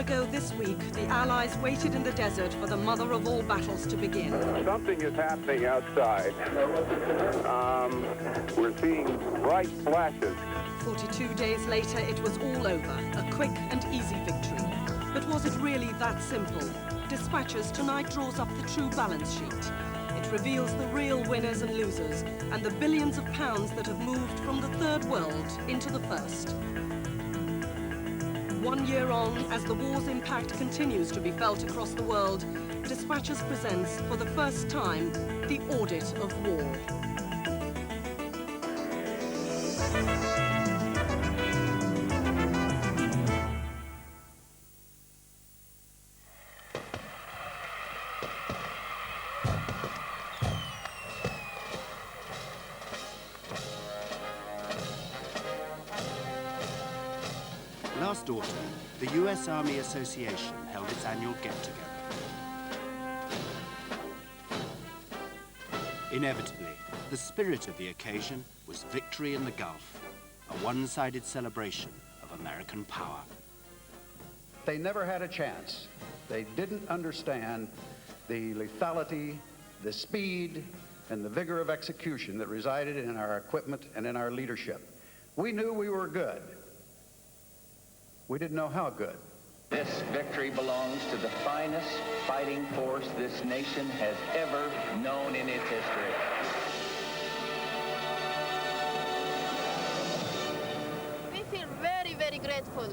ago this week, the Allies waited in the desert for the mother of all battles to begin. Something is happening outside. We're seeing bright flashes. 42 days later, it was all over, a quick and easy victory. But was it really that simple? Dispatches tonight draws up the true balance sheet. It reveals the real winners and losers, and the billions of pounds that have moved from the third world into the first. 1 year on, as the war's impact continues to be felt across the world, Dispatches presents, for the first time, the Audit of War. Last autumn, the US Army Association held its annual get-together. Inevitably, the spirit of the occasion was victory in the Gulf, a one-sided celebration of American power. They never had a chance. They didn't understand the lethality, the speed, and the vigor of execution that resided in our equipment and in our leadership. We knew we were good. We didn't know how good. This victory belongs to the finest fighting force this nation has ever known in its history. We feel very, very grateful.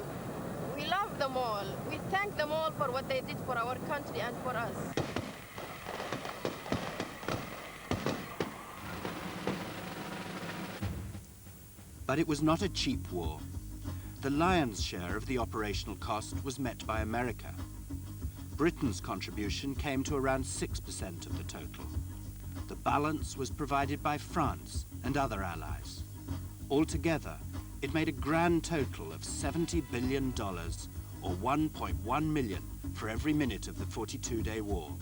We love them all. We thank them all for what they did for our country and for us. But it was not a cheap war. The lion's share of the operational cost was met by America. Britain's contribution came to around 6% of the total. The balance was provided by France and other allies. Altogether, it made a grand total of $70 billion, or 1.1 million for every minute of the 42-day war.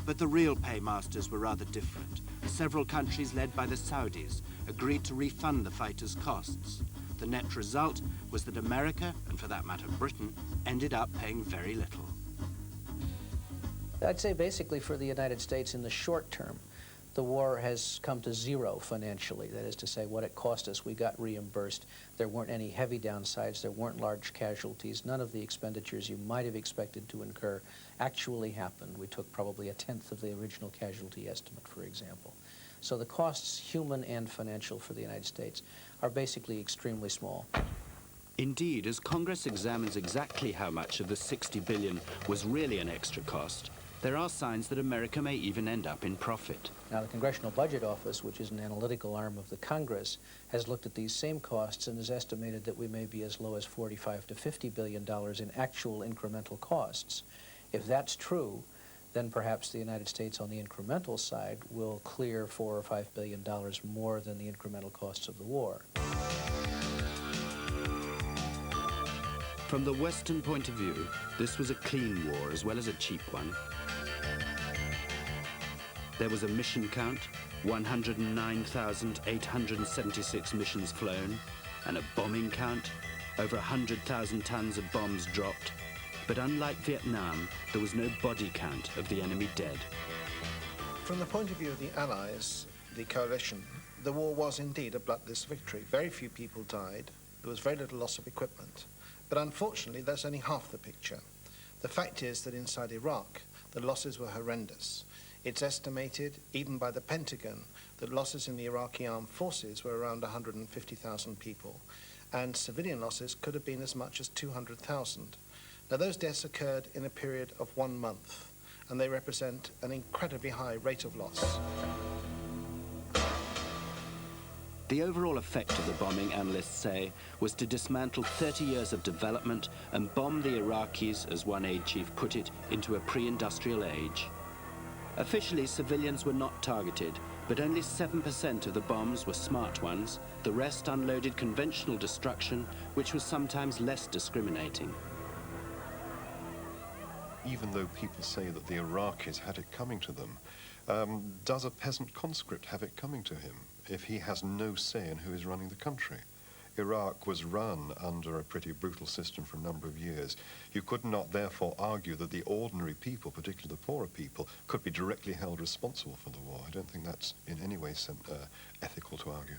But the real paymasters were rather different. Several countries led by the Saudis agreed to refund the fighters' costs. The net result was that America, and for that matter Britain, ended up paying very little. I'd say basically for the United States in the short term, the war has come to zero financially. That is to say, what it cost us, we got reimbursed. There weren't any heavy downsides. There weren't large casualties. None of the expenditures you might have expected to incur actually happened. We took probably 1/10 of the original casualty estimate, for example. So the costs, human and financial, for the United States are basically extremely small. Indeed, as Congress examines exactly how much of the $60 billion was really an extra cost, there are signs that America may even end up in profit. Now, the Congressional Budget Office, which is an analytical arm of the Congress, has looked at these same costs and has estimated that we may be as low as $45 to $50 billion in actual incremental costs. If that's true, then perhaps the United States on the incremental side will clear $4 or $5 billion more than the incremental costs of the war. From the Western point of view, this was a clean war as well as a cheap one. There was a mission count, 109,876 missions flown, and a bombing count, over 100,000 tons of bombs dropped. But unlike Vietnam, there was no body count of the enemy dead. From the point of view of the Allies, the coalition, the war was indeed a bloodless victory. Very few people died. There was very little loss of equipment. But unfortunately, that's only half the picture. The fact is that inside Iraq, the losses were horrendous. It's estimated, even by the Pentagon, that losses in the Iraqi armed forces were around 150,000 people, and civilian losses could have been as much as 200,000. Now, those deaths occurred in a period of 1 month, and they represent an incredibly high rate of loss. The overall effect of the bombing, analysts say, was to dismantle 30 years of development and bomb the Iraqis, as one aid chief put it, into a pre-industrial age. Officially, civilians were not targeted, but only 7% of the bombs were smart ones. The rest unloaded conventional destruction, which was sometimes less discriminating. Even though people say that the Iraqis had it coming to them, does a peasant conscript have it coming to him if he has no say in who is running the country? Iraq was run under a pretty brutal system for a number of years. You could not therefore argue that the ordinary people, particularly the poorer people, could be directly held responsible for the war. I don't think that's in any way ethical to argue.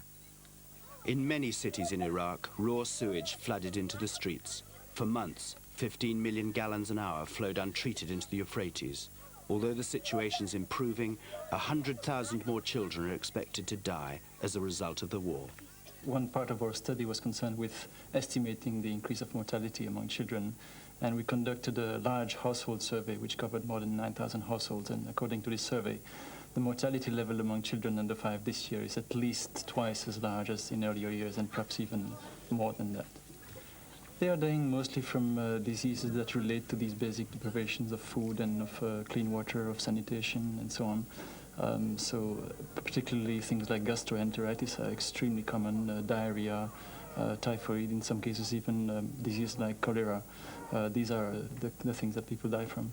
In many cities in Iraq, raw sewage flooded into the streets. For months, 15 million gallons an hour flowed untreated into the Euphrates. Although the situation's improving, 100,000 more children are expected to die as a result of the war. One part of our study was concerned with estimating the increase of mortality among children, and we conducted a large household survey which covered more than 9,000 households, and according to this survey, the mortality level among children under 5 this year is at least twice as large as in earlier years, and perhaps even more than that. They are dying mostly from diseases that relate to these basic deprivations of food and of clean water, of sanitation, and so on. So particularly things like gastroenteritis are extremely common, diarrhea, typhoid, in some cases even diseases like cholera. These are the things that people die from.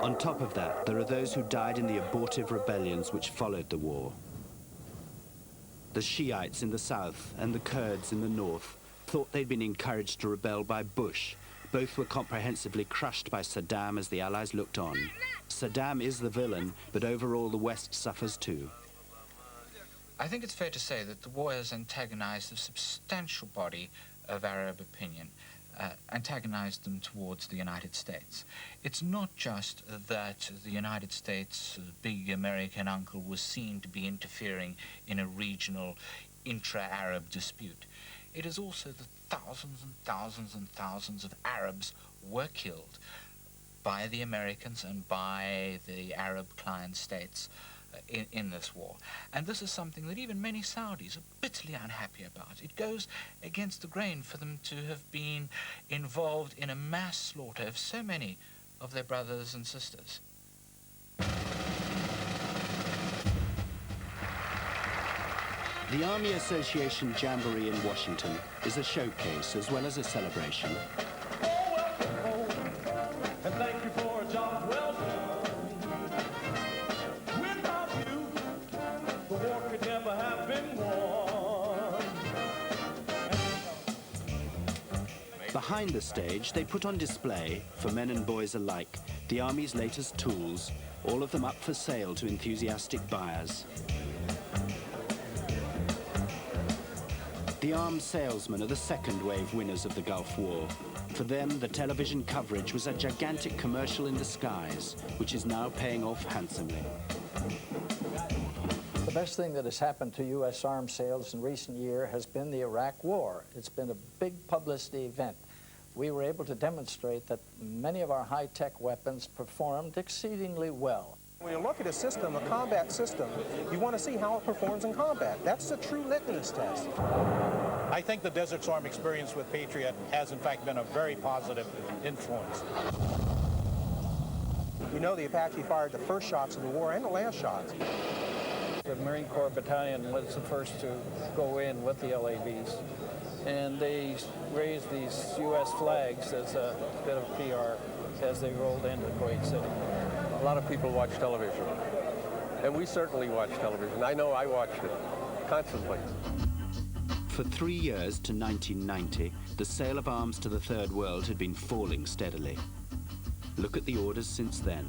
On top of that, there are those who died in the abortive rebellions which followed the war. The Shiites in the south and the Kurds in the north thought they'd been encouraged to rebel by Bush. Both were comprehensively crushed by Saddam as the Allies looked on. Saddam is the villain, but overall the West suffers too. I think it's fair to say that the war has antagonized a substantial body of Arab opinion, antagonized them towards the United States. It's not just that the United States' big American uncle was seen to be interfering in a regional intra-Arab dispute. It is also that thousands and thousands and thousands of Arabs were killed by the Americans and by the Arab client states in this war. And this is something that even many Saudis are bitterly unhappy about. It goes against the grain for them to have been involved in a mass slaughter of so many of their brothers and sisters. The Army Association Jamboree in Washington is a showcase as well as a celebration. And thank you for a job well done. Without you, the war could never have been won. Behind the stage, they put on display, for men and boys alike, the Army's latest tools, all of them up for sale to enthusiastic buyers. The arms salesmen are the second wave winners of the Gulf War. For them, the television coverage was a gigantic commercial in disguise, which is now paying off handsomely. The best thing that has happened to U.S. arms sales in recent years has been the Iraq War. It's been a big publicity event. We were able to demonstrate that many of our high-tech weapons performed exceedingly well. When you look at a system, a combat system, you want to see how it performs in combat. That's the true litmus test. I think the Desert Storm experience with Patriot has, in fact, been a very positive influence. You know the Apache fired the first shots of the war and the last shots. The Marine Corps battalion was the first to go in with the LAVs. And they raised these U.S. flags as a bit of PR as they rolled into Kuwait City. A lot of people watch television, and we certainly watch television. I know I watched it constantly. For 3 years to 1990, the sale of arms to the Third World had been falling steadily. Look at the orders since then.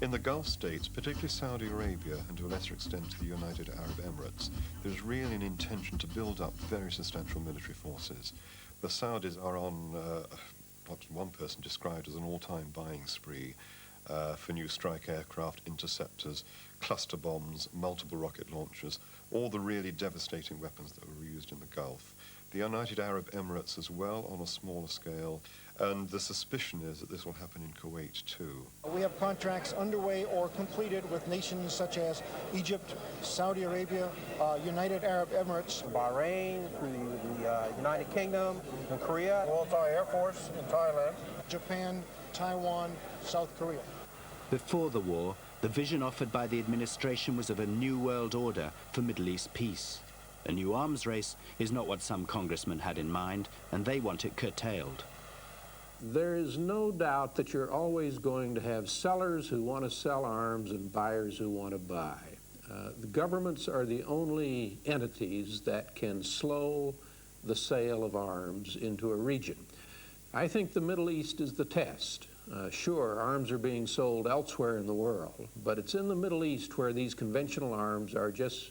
In the Gulf states, particularly Saudi Arabia and to a lesser extent the United Arab Emirates, there's really an intention to build up very substantial military forces. The Saudis are on what one person described as an all-time buying spree for new strike aircraft, interceptors, cluster bombs, multiple rocket launchers, all the really devastating weapons that were used in the Gulf. The United Arab Emirates as well on a smaller scale, and the suspicion is that this will happen in Kuwait too. We have contracts underway or completed with nations such as Egypt, Saudi Arabia, United Arab Emirates, Bahrain, through the United Kingdom, and Korea. Royal Thai Air Force in Thailand, Japan, Taiwan, South Korea. Before the war, the vision offered by the administration was of a new world order for Middle East peace. A new arms race is not what some congressmen had in mind, and they want it curtailed. There is no doubt that you're always going to have sellers who want to sell arms and buyers who want to buy. The governments are the only entities that can slow the sale of arms into a region. I think the Middle East is the test. Sure, arms are being sold elsewhere in the world, but it's in the Middle East where these conventional arms are just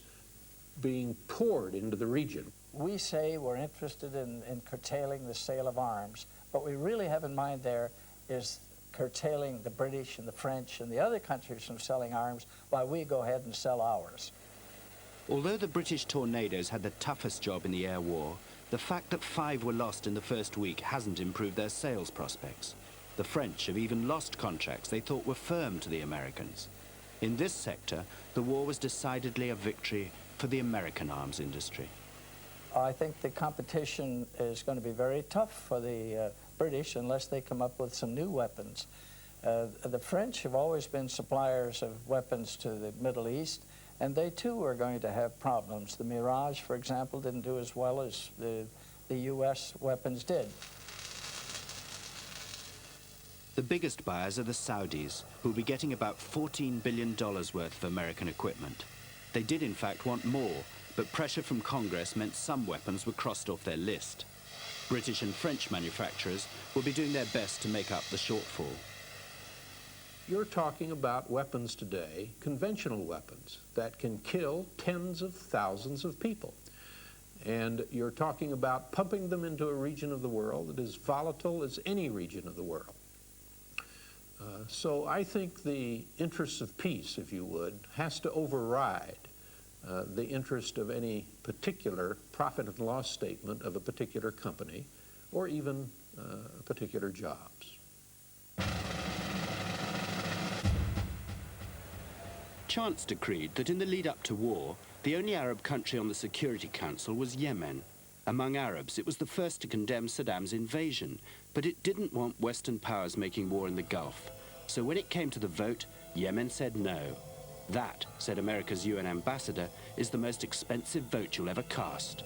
being poured into the region. We say we're interested in curtailing the sale of arms. What we really have in mind there is curtailing the British and the French and the other countries from selling arms while we go ahead and sell ours. Although the British Tornadoes had the toughest job in the air war, the fact that 5 were lost in the first week hasn't improved their sales prospects. The French have even lost contracts they thought were firm to the Americans. In this sector, the war was decidedly a victory for the American arms industry. I think the competition is going to be very tough for the British unless they come up with some new weapons. The French have always been suppliers of weapons to the Middle East, and they too are going to have problems. The Mirage, for example, didn't do as well as the U.S. weapons did. The biggest buyers are the Saudis, who'll be getting about $14 billion worth of American equipment. They did in fact want more, but pressure from Congress meant some weapons were crossed off their list. British and French manufacturers will be doing their best to make up the shortfall. You're talking about weapons today, conventional weapons, that can kill tens of thousands of people. And you're talking about pumping them into a region of the world that is volatile as any region of the world. So I think the interests of peace, if you would, has to override the interest of any particular profit and loss statement of a particular company or even particular jobs. Chance decreed that in the lead up to war, the only Arab country on the Security Council was Yemen. Among Arabs, it was the first to condemn Saddam's invasion, but it didn't want Western powers making war in the Gulf. So when it came to the vote, Yemen said no. That, said America's UN ambassador, is the most expensive vote you'll ever cast.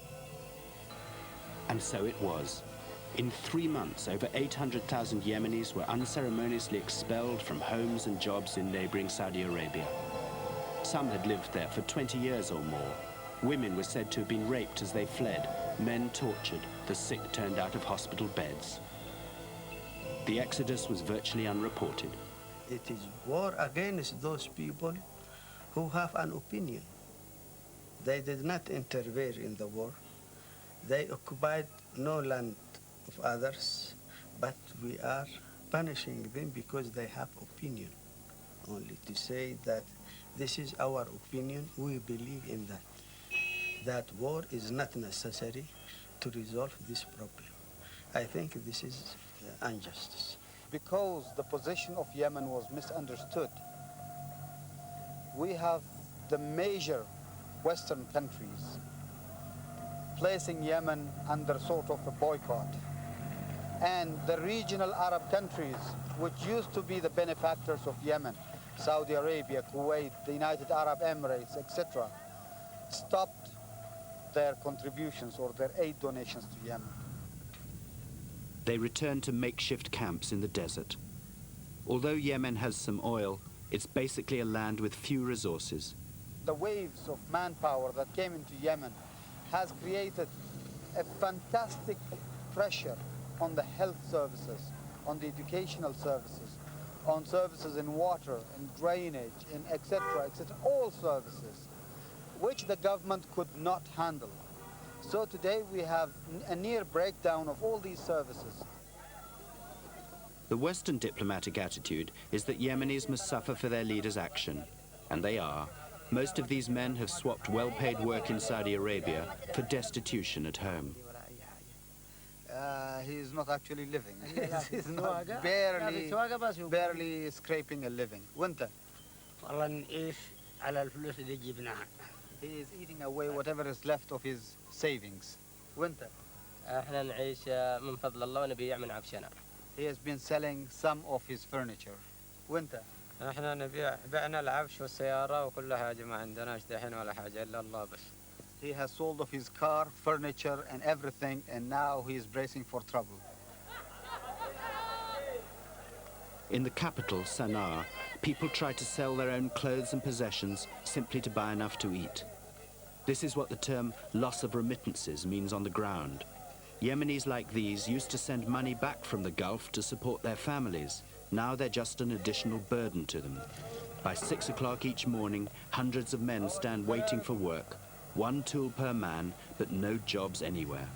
And so it was. In 3 months, over 800,000 Yemenis were unceremoniously expelled from homes and jobs in neighboring Saudi Arabia. Some had lived there for 20 years or more. Women were said to have been raped as they fled, men tortured, the sick turned out of hospital beds. The exodus was virtually unreported. It is war against those people who have an opinion. They did not interfere in the war. They occupied no land of others, but we are punishing them because they have opinion. Only to say that this is our opinion, we believe in that. That war is not necessary to resolve this problem. I think this is injustice. Because the position of Yemen was misunderstood, we have the major Western countries placing Yemen under sort of a boycott. And the regional Arab countries, which used to be the benefactors of Yemen, Saudi Arabia, Kuwait, the United Arab Emirates, etc., stopped their contributions or their aid donations to Yemen. They returned to makeshift camps in the desert. Although Yemen has some oil, it's basically a land with few resources. The waves of manpower that came into Yemen has created a fantastic pressure on the health services, on the educational services, on services in water, in drainage, in etc., all services, which the government could not handle. So today we have a near breakdown of all these services. The Western diplomatic attitude is that Yemenis must suffer for their leaders' action, and they are. Most of these men have swapped well-paid work in Saudi Arabia for destitution at home. He is not actually living. He's not barely scraping a living. Winter. He is eating away whatever is left of his savings. Winter. He has been selling some of his furniture. Winter. He has sold off his car, furniture, and everything, and now he is bracing for trouble. In the capital, Sana'a, people try to sell their own clothes and possessions simply to buy enough to eat. This is what the term loss of remittances means on the ground. Yemenis like these used to send money back from the Gulf to support their families. Now they're just an additional burden to them. By 6 o'clock each morning, hundreds of men stand waiting for work. One tool per man, but no jobs anywhere.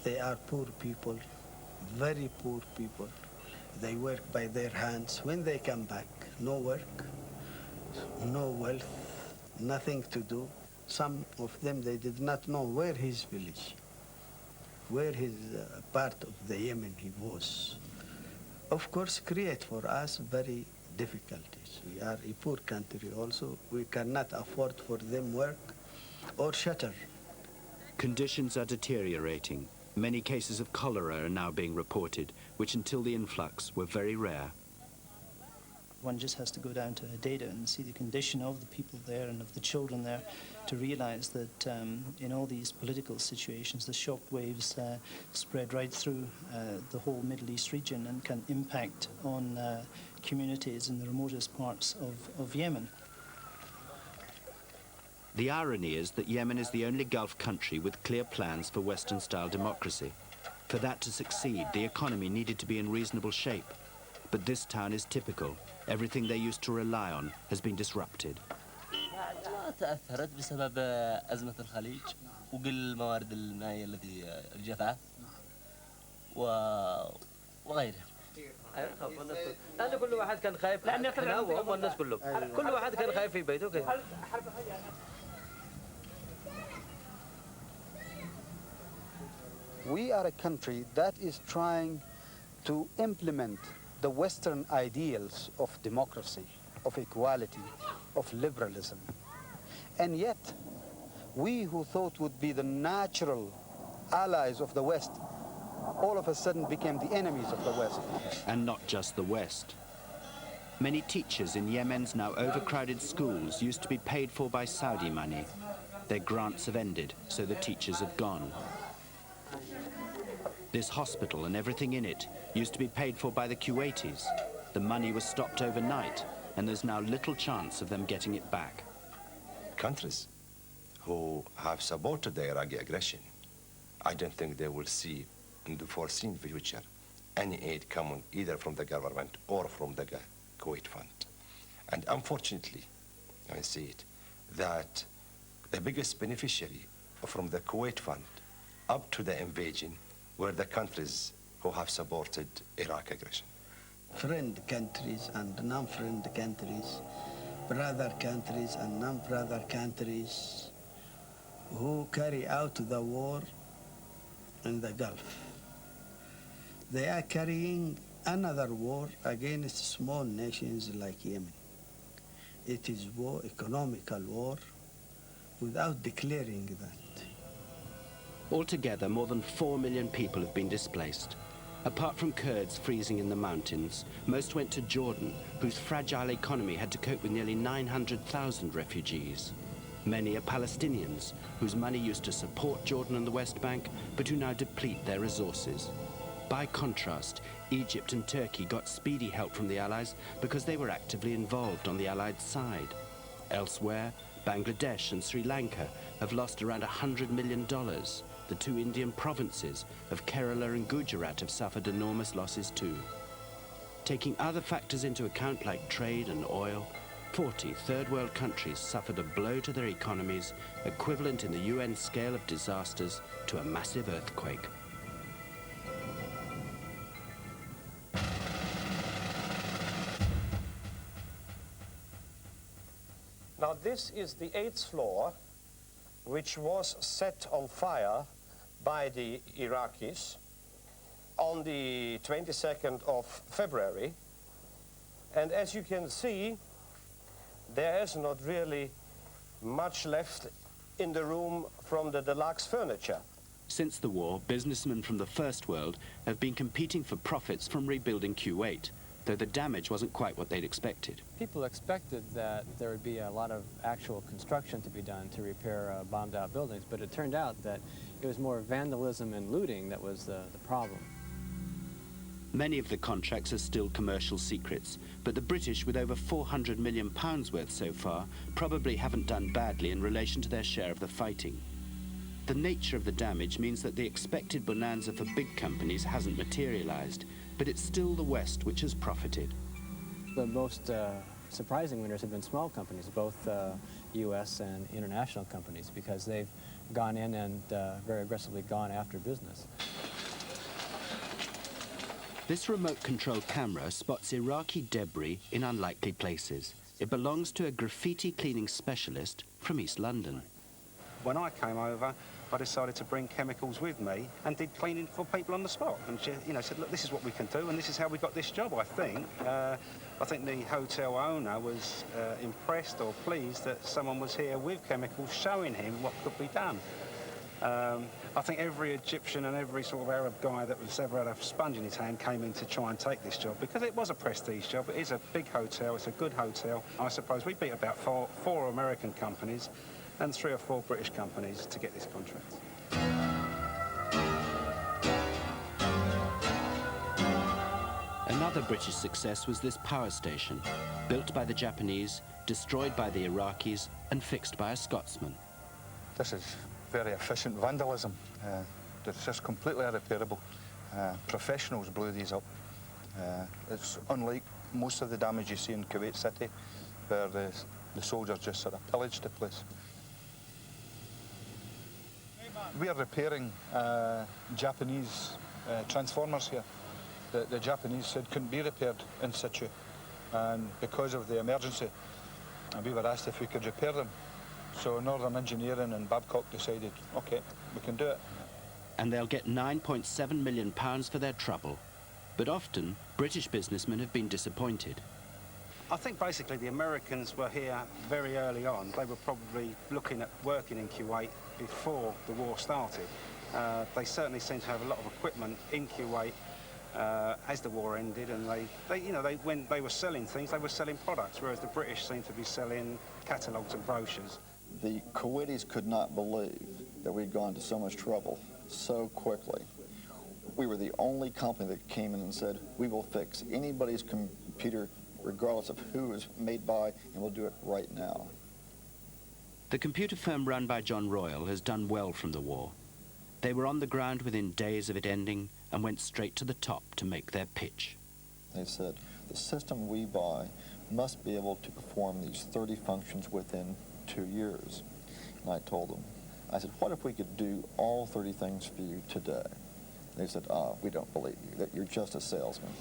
They are poor people, very poor people. They work by their hands. When they come back, no work, no wealth, nothing to do. Some of them, they did not know where his village, where his part of the Yemen he was. Of course, create for us very difficulties. We are a poor country also. We cannot afford for them work or shelter. Conditions are deteriorating. Many cases of cholera are now being reported, which until the influx were very rare. One just has to go down to the data and see the condition of the people there and of the children there to realize that in all these political situations, the shock waves spread right through the whole Middle East region and can impact on communities in the remotest parts of Yemen. The irony is that Yemen is the only Gulf country with clear plans for Western-style democracy. For that to succeed, the economy needed to be in reasonable shape. But this town is typical. Everything they used to rely on has been disrupted. تأثرت بسبب أزمة الخليج وقل الموارد المائية التي الجفاف وغيرها. لأن كل واحد كان خايف هنا وهم الناس كلهم كل واحد كان خايف في بيته كده. We are a country that is trying to implement the Western ideals of democracy, of equality, of liberalism. And yet, we who thought would be the natural allies of the West, all of a sudden became the enemies of the West. And not just the West. Many teachers in Yemen's now overcrowded schools used to be paid for by Saudi money. Their grants have ended, so the teachers have gone. This hospital and everything in it used to be paid for by the Kuwaitis. The money was stopped overnight, and there's now little chance of them getting it back. Countries who have supported the Iraqi aggression, I don't think they will see in the foreseen future any aid coming either from the government or from the Kuwait Fund. And unfortunately, I see it, that the biggest beneficiary from the Kuwait Fund up to the invasion were the countries who have supported Iraq aggression. Friend countries and non-friend countries, brother countries and non-brother countries who carry out the war in the Gulf. They are carrying another war against small nations like Yemen. It is war, economical war, without declaring that. Altogether, more than 4 million people have been displaced. Apart from Kurds freezing in the mountains, most went to Jordan, whose fragile economy had to cope with nearly 900,000 refugees. Many are Palestinians, whose money used to support Jordan and the West Bank, but who now deplete their resources. By contrast, Egypt and Turkey got speedy help from the Allies because they were actively involved on the Allied side. Elsewhere, Bangladesh and Sri Lanka have lost around $100 million. The two Indian provinces of Kerala and Gujarat have suffered enormous losses too. Taking other factors into account like trade and oil, 40 third world countries suffered a blow to their economies equivalent in the UN scale of disasters to a massive earthquake. Now this is the 8th floor, which was set on fire by the Iraqis on the 22nd of February. And as you can see, there is not really much left in the room from the deluxe furniture. Since the war, businessmen from the First World have been competing for profits from rebuilding Kuwait, though the damage wasn't quite what they'd expected. People expected that there would be a lot of actual construction to be done to repair bombed-out buildings, but it turned out that it was more vandalism and looting that was the problem. Many of the contracts are still commercial secrets, but the British, with over £400 million worth so far, probably haven't done badly in relation to their share of the fighting. The nature of the damage means that the expected bonanza for big companies hasn't materialized, but it's still the West which has profited. The most surprising winners have been small companies, both U.S. and international companies, because they've gone in and very aggressively gone after business. This remote-controlled camera spots Iraqi debris in unlikely places. It belongs to a graffiti cleaning specialist from East London. When I came over, I decided to bring chemicals with me and did cleaning for people on the spot. And she, said, look, this is what we can do, and this is how we got this job, I think. I think the hotel owner was impressed or pleased that someone was here with chemicals showing him what could be done. I think every Egyptian and every sort of Arab guy that was ever had a sponge in his hand came in to try and take this job, because it was a prestige job. It is a big hotel, it's a good hotel. I suppose we beat about four American companies and 3 or 4 British companies to get this contract. Another British success was this power station, built by the Japanese, destroyed by the Iraqis, and fixed by a Scotsman. This is very efficient vandalism. It's just completely irreparable. Professionals blew these up. It's unlike most of the damage you see in Kuwait City, where the soldiers just sort of pillaged the place. We are repairing Japanese transformers here. The Japanese said couldn't be repaired in situ, and because of the emergency, we were asked if we could repair them. So Northern Engineering and Babcock decided, OK, we can do it. And they'll get £9.7 million for their trouble. But often, British businessmen have been disappointed. I think basically the Americans were here very early on. They were probably looking at working in Kuwait before the war started. They certainly seemed to have a lot of equipment in Kuwait as the war ended, and when they were selling things, they were selling products, whereas the British seemed to be selling catalogues and brochures. The Kuwaitis could not believe that we'd gone to so much trouble so quickly. We were the only company that came in and said, we will fix anybody's computer regardless of who is made by, and we'll do it right now. The computer firm run by John Royal has done well from the war. They were on the ground within days of it ending and went straight to the top to make their pitch. They said, the system we buy must be able to perform these 30 functions within 2 years. And I told them, I said, what if we could do all 30 things for you today? They said, we don't believe you, that you're just a salesman.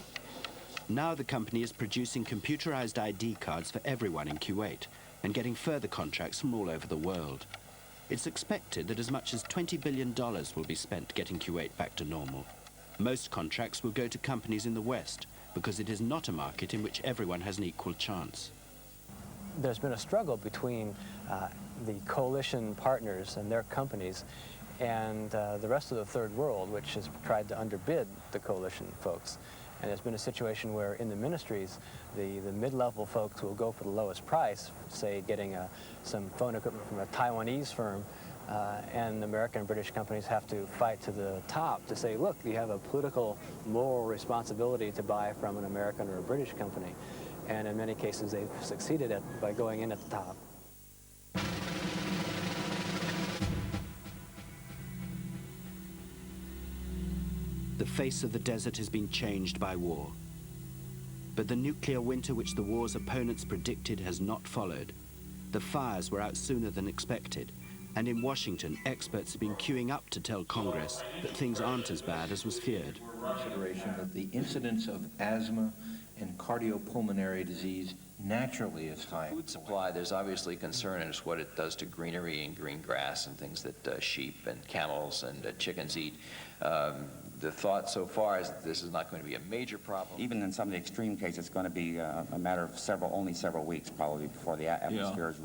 Now the company is producing computerized ID cards for everyone in Kuwait and getting further contracts from all over the world. It's expected that as much as $20 billion will be spent getting Kuwait back to normal. Most contracts will go to companies in the West because it is not a market in which everyone has an equal chance. There's been a struggle between the coalition partners and their companies and the rest of the third world, which has tried to underbid the coalition folks. And there's been a situation where in the ministries, the mid-level folks will go for the lowest price, say getting some phone equipment from a Taiwanese firm, and American and British companies have to fight to the top to say, look, you have a political, moral responsibility to buy from an American or a British company. And in many cases, they've succeeded by going in at the top. The face of the desert has been changed by war. But the nuclear winter which the war's opponents predicted has not followed. The fires were out sooner than expected, and in Washington, experts have been queuing up to tell Congress that things aren't as bad as was feared. Consideration that the incidence of asthma and cardiopulmonary disease naturally is high. Food supply, there's obviously concern as what it does to greenery and green grass and things that sheep and camels and chickens eat. The thought so far is that this is not going to be a major problem. Even in some of the extreme cases, it's going to be a matter of only several weeks probably before the atmosphere is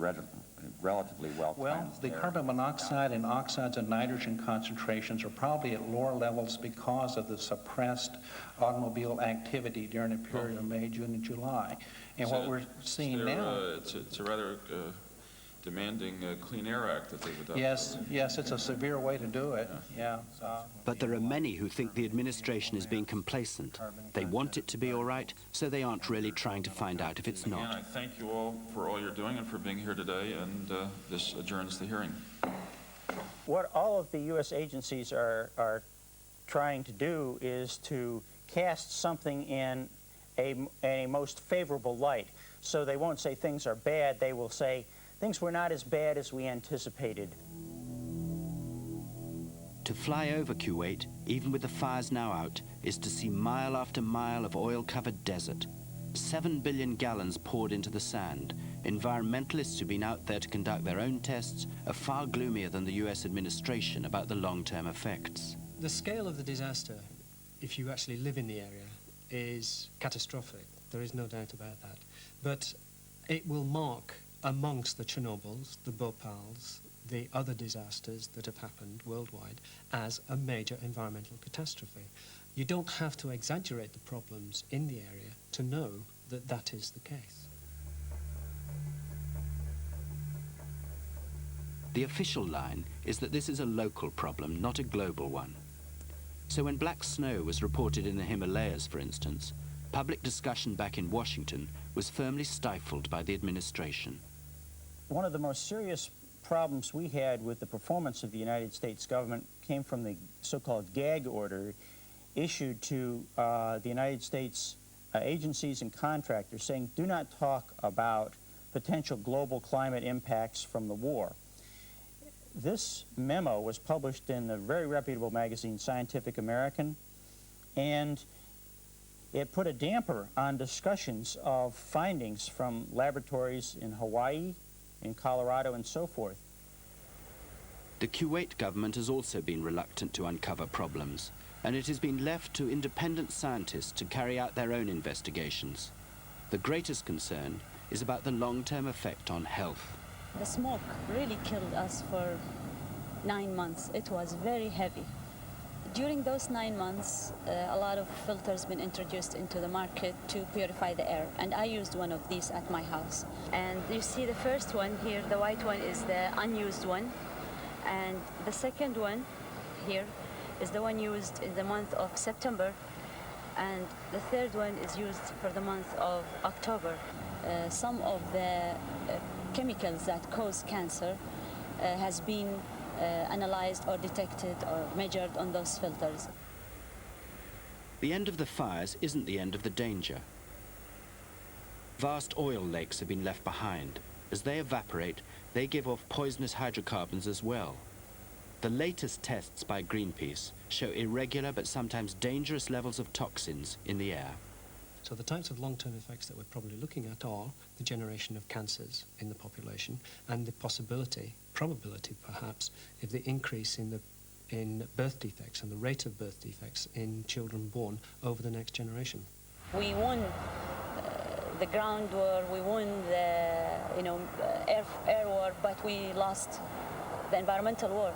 relatively well Well, the carbon monoxide and oxides and nitrogen concentrations are probably at lower levels because of the suppressed automobile activity during the period of May, June, and July. And what we're seeing now... It's a rather demanding Clean Air Act that they've adopted. Yes, yes, it's a severe way to do it. Yeah. But there are many who think the administration is being complacent. They want it to be all right, so they aren't really trying to find out if it's Again, not. I thank you all for all you're doing and for being here today, and this adjourns the hearing. What all of the U.S. agencies are trying to do is to cast something in a most favorable light. So they won't say things are bad, they will say things were not as bad as we anticipated. To fly over Kuwait, even with the fires now out, is to see mile after mile of oil-covered desert. 7 billion gallons poured into the sand. Environmentalists who've been out there to conduct their own tests are far gloomier than the U.S. administration about the long-term effects. The scale of the disaster, if you actually live in the area, is catastrophic. There is no doubt about that. But it will mark amongst the Chernobyls, the Bhopals, the other disasters that have happened worldwide as a major environmental catastrophe. You don't have to exaggerate the problems in the area to know that that is the case. The official line is that this is a local problem, not a global one. So when black snow was reported in the Himalayas, for instance, public discussion back in Washington was firmly stifled by the administration. One of the most serious problems we had with the performance of the United States government came from the so-called gag order issued to the United States agencies and contractors saying, do not talk about potential global climate impacts from the war. This memo was published in the very reputable magazine Scientific American, and it put a damper on discussions of findings from laboratories in Hawaii, in Colorado, and so forth. The Kuwait government has also been reluctant to uncover problems, and it has been left to independent scientists to carry out their own investigations. The greatest concern is about the long-term effect on health. The smoke really killed us for 9 months. It was very heavy. During those 9 months, a lot of filters been introduced into the market to purify the air, and I used one of these at my house. And you see the first one here, the white one is the unused one, and the second one here is the one used in the month of September, and the third one is used for the month of October. Some of the chemicals that cause cancer has been analyzed or detected or measured on those filters. The end of the fires isn't the end of the danger. Vast oil lakes have been left behind. As they evaporate, they give off poisonous hydrocarbons as well. The latest tests by Greenpeace show irregular but sometimes dangerous levels of toxins in the air. So the types of long-term effects that we're probably looking at are the generation of cancers in the population and the probability perhaps, of the increase in birth defects and the rate of birth defects in children born over the next generation. We won the ground war, we won the air war, but we lost the environmental war.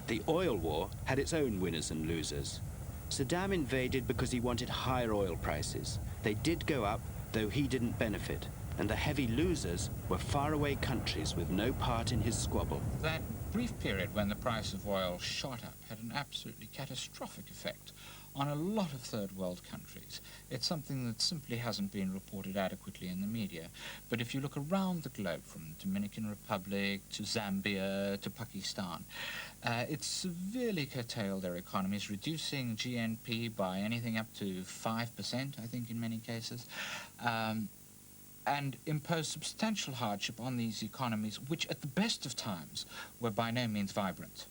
The oil war had its own winners and losers. Saddam invaded because he wanted higher oil prices. They did go up, though he didn't benefit. And the heavy losers were faraway countries with no part in his squabble. That brief period when the price of oil shot up had an absolutely catastrophic effect on a lot of third world countries. It's something that simply hasn't been reported adequately in the media. But if you look around the globe, from the Dominican Republic to Zambia to Pakistan, it's severely curtailed their economies, reducing GNP by anything up to 5%, I think, in many cases, and imposed substantial hardship on these economies, which at the best of times were by no means vibrant.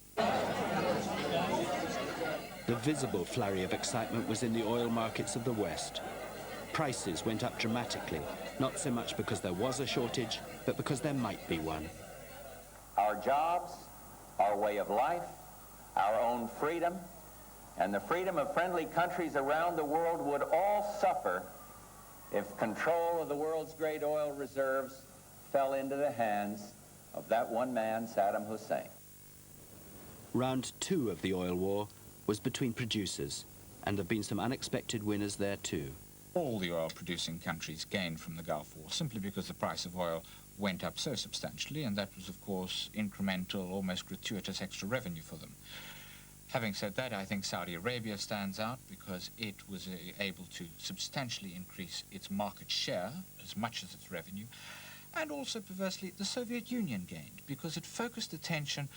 The visible flurry of excitement was in the oil markets of the West. Prices went up dramatically, not so much because there was a shortage, but because there might be one. Our jobs, our way of life, our own freedom, and the freedom of friendly countries around the world would all suffer if control of the world's great oil reserves fell into the hands of that one man, Saddam Hussein. Round 2 of the oil war was between producers, and there have been some unexpected winners there too. all the oil-producing countries gained from the Gulf War, simply because the price of oil went up so substantially, and that was, of course, incremental, almost gratuitous extra revenue for them. Having said that, I think Saudi Arabia stands out because it was able to substantially increase its market share as much as its revenue, and also, perversely, the Soviet Union gained because it focused attention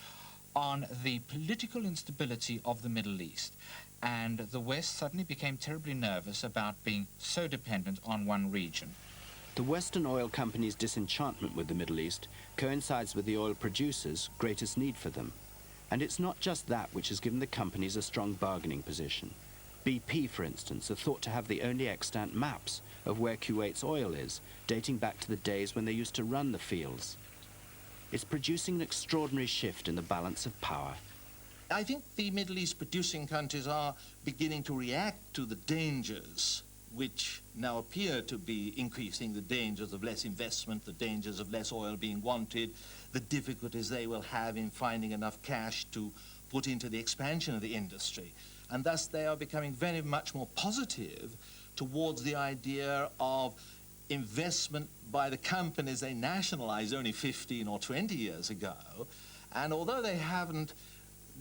on the political instability of the Middle East, and the West suddenly became terribly nervous about being so dependent on one region. The Western oil companies' disenchantment with the Middle East coincides with the oil producers' greatest need for them. And it's not just that which has given the companies a strong bargaining position. BP, for instance, are thought to have the only extant maps of where Kuwait's oil is, dating back to the days when they used to run the fields. It's producing an extraordinary shift in the balance of power. I think the Middle East producing countries are beginning to react to the dangers which now appear to be increasing, the dangers of less investment, the dangers of less oil being wanted, the difficulties they will have in finding enough cash to put into the expansion of the industry. And thus they are becoming very much more positive towards the idea of investment by the companies they nationalized only 15 or 20 years ago. And although they haven't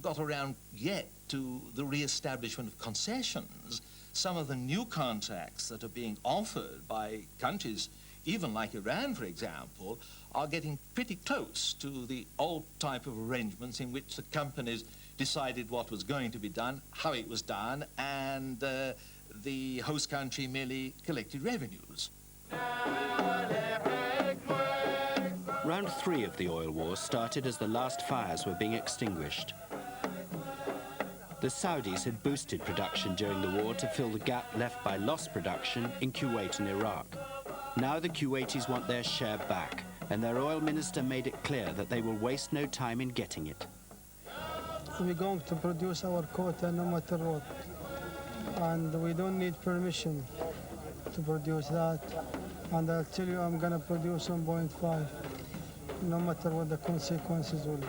got around yet to the re-establishment of concessions, some of the new contracts that are being offered by countries, even like Iran, for example, are getting pretty close to the old type of arrangements in which the companies decided what was going to be done, how it was done, and the host country merely collected revenues. Round 3 of the oil war started as the last fires were being extinguished. The Saudis had boosted production during the war to fill the gap left by lost production in Kuwait and Iraq. Now the Kuwaitis want their share back, and their oil minister made it clear that they will waste no time in getting it. We're going to produce our quota no matter what, and we don't need permission to produce that. And I'll tell you, I'm going to produce 1.5, no matter what the consequences will be.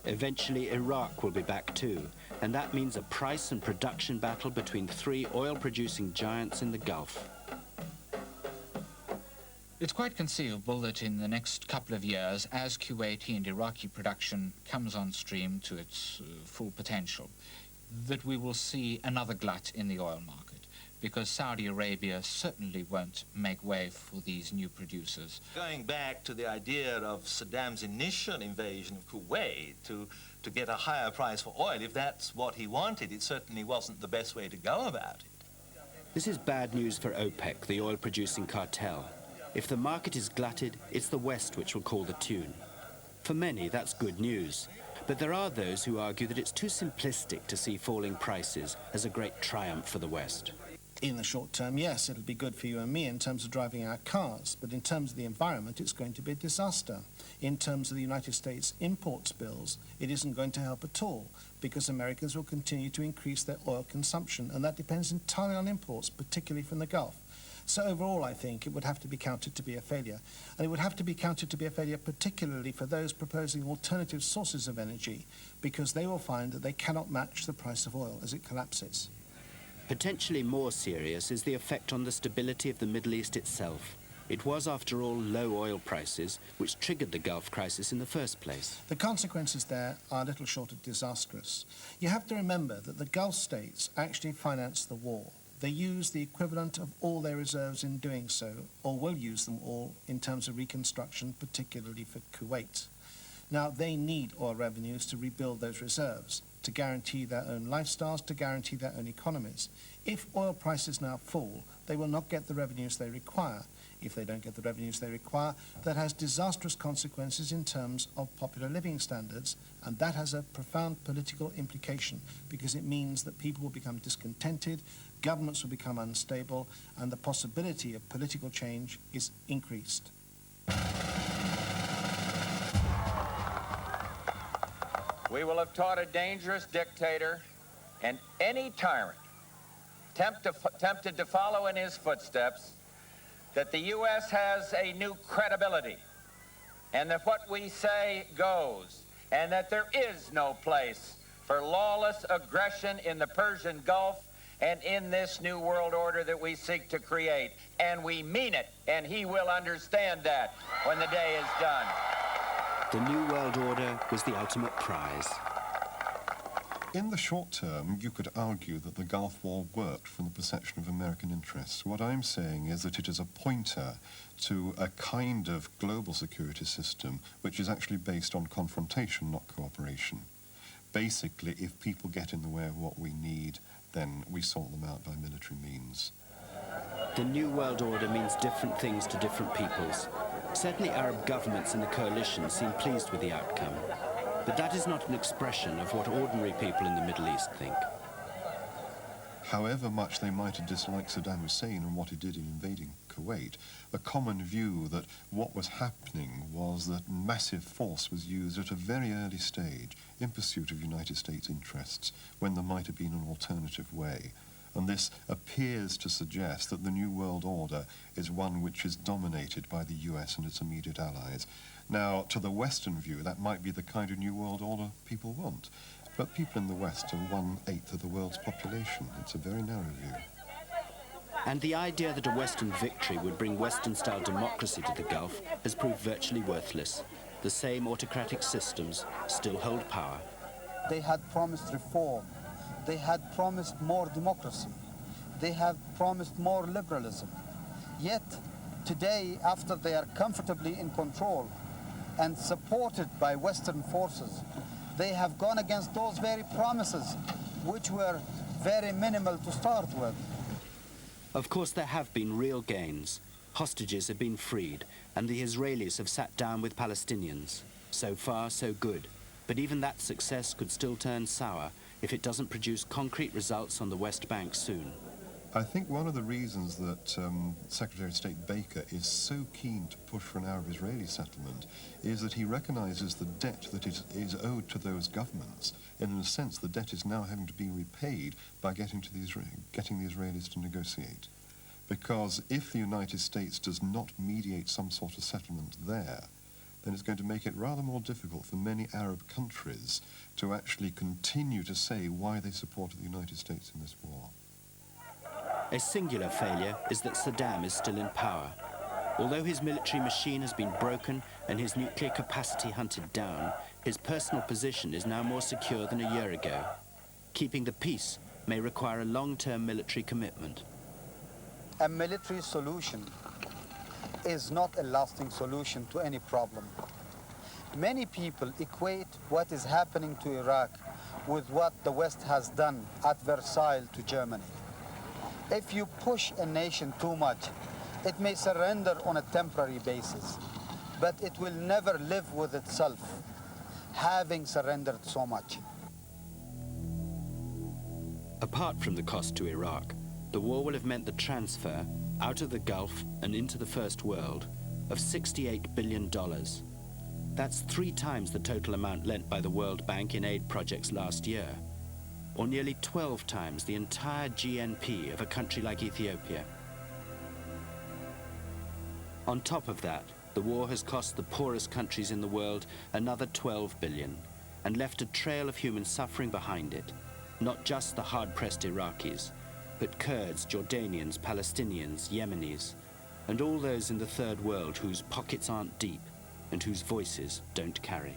Eventually, Iraq will be back too, and that means a price and production battle between 3 oil-producing giants in the Gulf. It's quite conceivable that in the next couple of years, as Kuwaiti and Iraqi production comes on stream to its full potential, that we will see another glut in the oil market, because Saudi Arabia certainly won't make way for these new producers. Going back to the idea of Saddam's initial invasion of Kuwait to get a higher price for oil, if that's what he wanted, it certainly wasn't the best way to go about it. This is bad news for OPEC, the oil-producing cartel. If the market is glutted, it's the West which will call the tune. For many, that's good news. But there are those who argue that it's too simplistic to see falling prices as a great triumph for the West. In the short term, yes, it'll be good for you and me in terms of driving our cars, but in terms of the environment, it's going to be a disaster. In terms of the United States imports bills, it isn't going to help at all, because Americans will continue to increase their oil consumption, and that depends entirely on imports, particularly from the Gulf. So overall, I think it would have to be counted to be a failure. And it would have to be counted to be a failure particularly for those proposing alternative sources of energy, because they will find that they cannot match the price of oil as it collapses. Potentially more serious is the effect on the stability of the Middle East itself. It was, after all, low oil prices which triggered the Gulf crisis in the first place. The consequences there are little short of disastrous. You have to remember that the Gulf states actually financed the war. They use the equivalent of all their reserves in doing so, or will use them all in terms of reconstruction, particularly for Kuwait. Now, they need oil revenues to rebuild those reserves, to guarantee their own lifestyles, to guarantee their own economies. If oil prices now fall, they will not get the revenues they require. If they don't get the revenues they require, that has disastrous consequences in terms of popular living standards, and that has a profound political implication, because it means that people will become discontented, governments will become unstable, and the possibility of political change is increased. We will have taught a dangerous dictator and any tyrant tempted to follow in his footsteps that the U.S. has a new credibility, and that what we say goes, and that there is no place for lawless aggression in the Persian Gulf, and in this new world order that we seek to create. And we mean it, and he will understand that when the day is done. The New World Order was the ultimate prize. In the short term, you could argue that the Gulf War worked from the perception of American interests. What I'm saying is that it is a pointer to a kind of global security system which is actually based on confrontation, not cooperation. Basically, if people get in the way of what we need, then we sort them out by military means. The New World Order means different things to different peoples. Certainly Arab governments in the coalition seem pleased with the outcome. But that is not an expression of what ordinary people in the Middle East think. However much they might have disliked Saddam Hussein and what he did in invading Kuwait, the common view that what was happening was that massive force was used at a very early stage in pursuit of United States interests when there might have been an alternative way. And this appears to suggest that the New World Order is one which is dominated by the US and its immediate allies. Now, to the Western view, that might be the kind of New World Order people want. But people in the West are 1/8 of the world's population. It's a very narrow view. And the idea that a Western victory would bring Western-style democracy to the Gulf has proved virtually worthless. The same autocratic systems still hold power. They had promised reform. They had promised more democracy. They have promised more liberalism. Yet, today, after they are comfortably in control and supported by Western forces, they have gone against those very promises, which were very minimal to start with. Of course, there have been real gains. Hostages have been freed, and the Israelis have sat down with Palestinians. So far, so good. But even that success could still turn sour if it doesn't produce concrete results on the West Bank soon. I think one of the reasons that Secretary of State Baker is so keen to push for an Arab-Israeli settlement is that he recognizes the debt that is owed to those governments. And in a sense, the debt is now having to be repaid by getting the Israelis to negotiate. Because if the United States does not mediate some sort of settlement there, then it's going to make it rather more difficult for many Arab countries to actually continue to say why they supported the United States in this war. A singular failure is that Saddam is still in power. Although his military machine has been broken and his nuclear capacity hunted down, his personal position is now more secure than a year ago. Keeping the peace may require a long-term military commitment. A military solution is not a lasting solution to any problem. Many people equate what is happening to Iraq with what the West has done at Versailles to Germany. If you push a nation too much, it may surrender on a temporary basis, but it will never live with itself, having surrendered so much. Apart from the cost to Iraq, the war will have meant the transfer out of the Gulf and into the First World of $68 billion. That's 3 times the total amount lent by the World Bank in aid projects last year, or nearly 12 times the entire GNP of a country like Ethiopia. On top of that, the war has cost the poorest countries in the world another $12 billion and left a trail of human suffering behind it. Not just the hard-pressed Iraqis, but Kurds, Jordanians, Palestinians, Yemenis, and all those in the Third World whose pockets aren't deep and whose voices don't carry.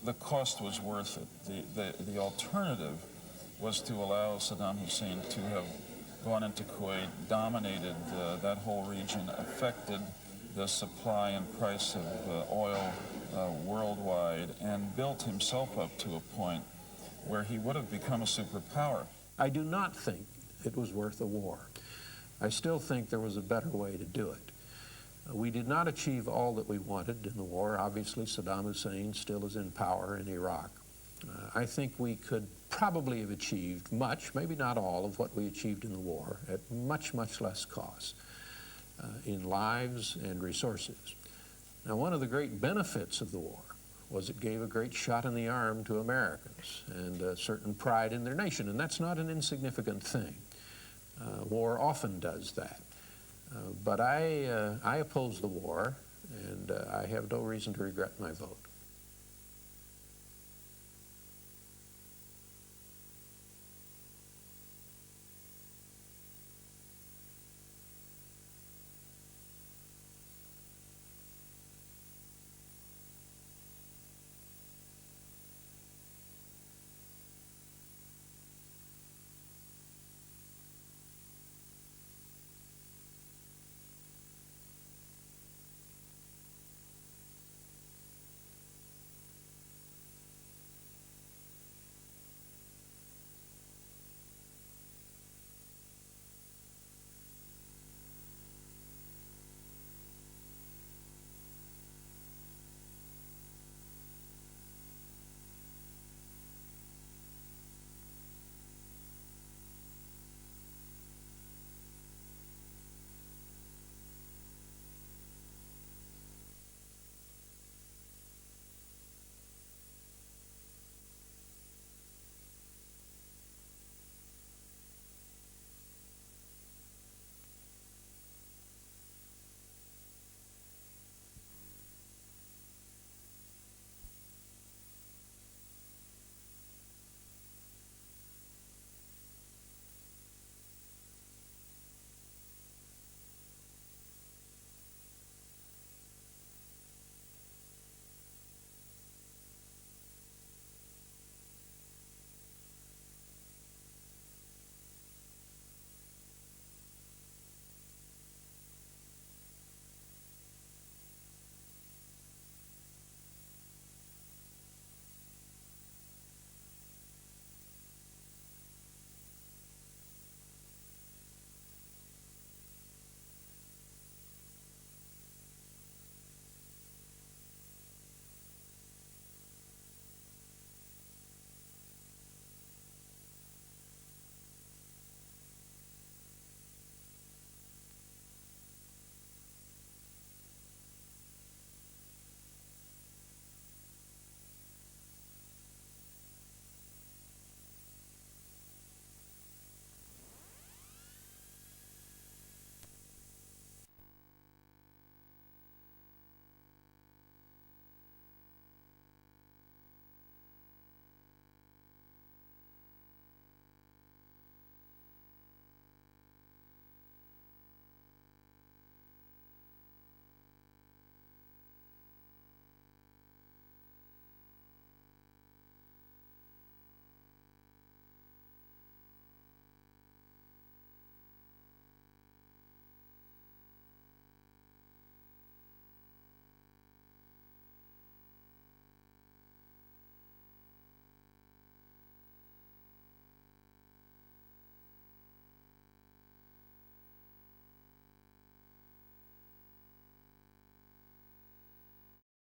The cost was worth it. The alternative was to allow Saddam Hussein to have gone into Kuwait, dominated that whole region, affected the supply and price of oil worldwide, and built himself up to a point where he would have become a superpower. I do not think it was worth a war. I still think there was a better way to do it. We did not achieve all that we wanted in the war. Obviously, Saddam Hussein still is in power in Iraq. I think we could probably have achieved much, maybe not all, of what we achieved in the war at much, much less cost in lives and resources. Now, one of the great benefits of the war was it gave a great shot in the arm to Americans and a certain pride in their nation, and that's not an insignificant thing. War often does that. But I oppose the war, and I have no reason to regret my vote.